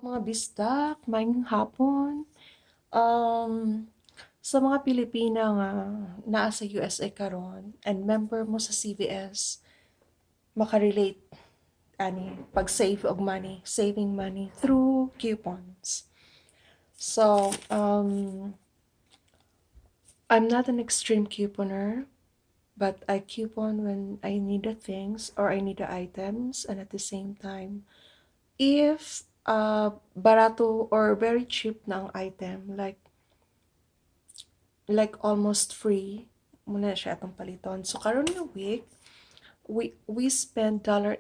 mga bisdak, maayong hapon. Sa mga Pilipina nga naa sa USA karon and member mo sa CVS, makarelate ani pag-save og money, saving money through coupons. So, I'm not an extreme couponer, but I coupon when I need the things or I need the items, and at the same time, if barato or very cheap na ang item, like almost free, muna siya atong paliton. So karon nga week, we spend $86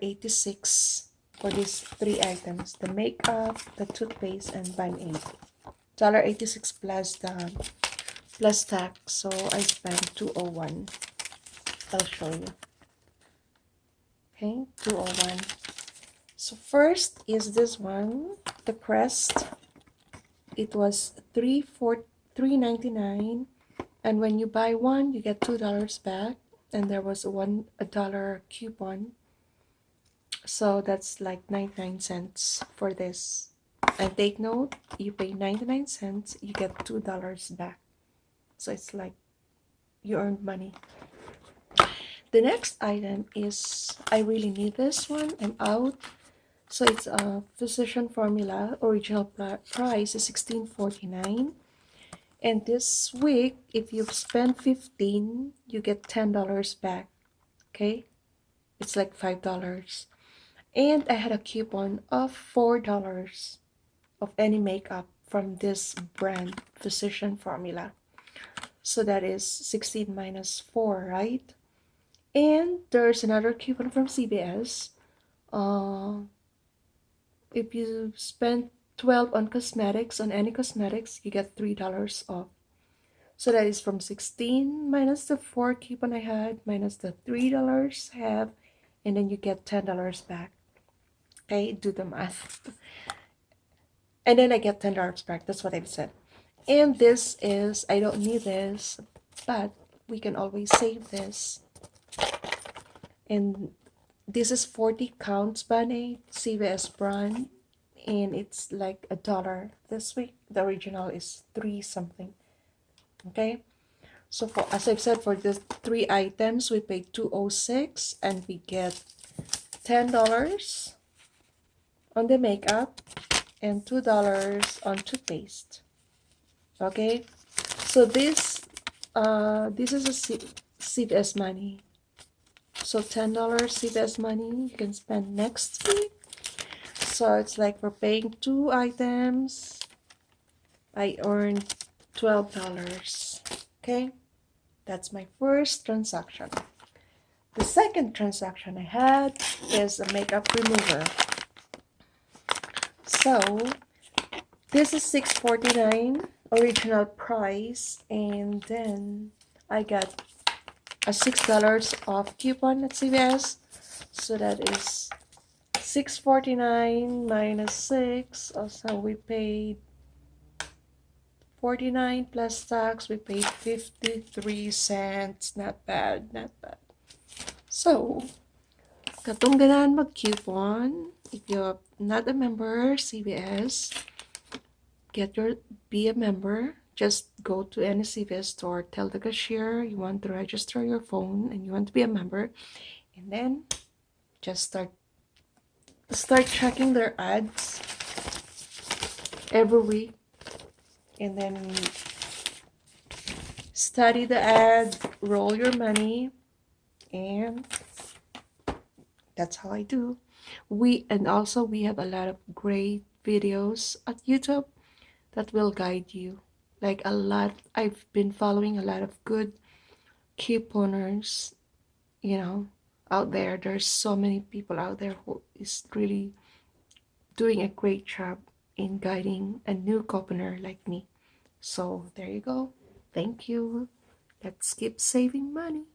for these three items: the makeup, the toothpaste, and Band-Aid. $86 plus tax, so I spent $201. I'll show you. Okay, $201. So first is this one, the Crest. It was $3.99, and when you buy one, you get $2 back, and there was a dollar coupon. So that's like 99 cents for this. And take note, you pay 99 cents, you get $2 back. So it's like you earned money. The next item is, I really need this one, I'm out. So it's a Physician Formula. Original price is $16.49. And this week, if you've spent $15, you get $10 back. Okay? It's like $5. And I had a coupon of $4 of any makeup from this brand, Physician Formula. So that is 16 minus 4, right? And there's another coupon from CVS. If you spend 12 on cosmetics, on any cosmetics, you get $3 off. So that is from 16 minus the 4 coupon I had, minus the $3 I have, and then you get $10 back. Okay, do the math. And then I get $10 back. That's what I've said. And this is, I don't need this, but we can always save this. And this is 40 counts Band-Aid, CVS brand, and it's like $1 this week. The original is 3 something. Okay, so for, as I've said, for the 3 items, we pay $206, and we get $10 on the makeup and $2 on toothpaste. Okay, so this is a CVS money. So $10 CVS money you can spend next week. So it's like we're paying 2 items. I earned $12. Okay, that's my first transaction. The second transaction I had is a makeup remover. So this is $6.49 original price, and then I got a $6 off coupon at CVS. So that is $6.49 minus 6. Also, we paid 49 plus tax. We paid 53 cents. Not bad, not bad. So, katong ganahan mag-coupon. If you're not a member, CVS, be a member. Just go to any CVS store, tell the cashier you want to register your phone and you want to be a member, and then just start checking their ads every week, and then study the ad, roll your money, and that's how I do. We have a lot of great videos at YouTube that will guide you. Like a lot, I've been following a lot of good couponers, out there. There's so many people out there who is really doing a great job in guiding a new couponer like me. So there you go. Thank you. Let's keep saving money.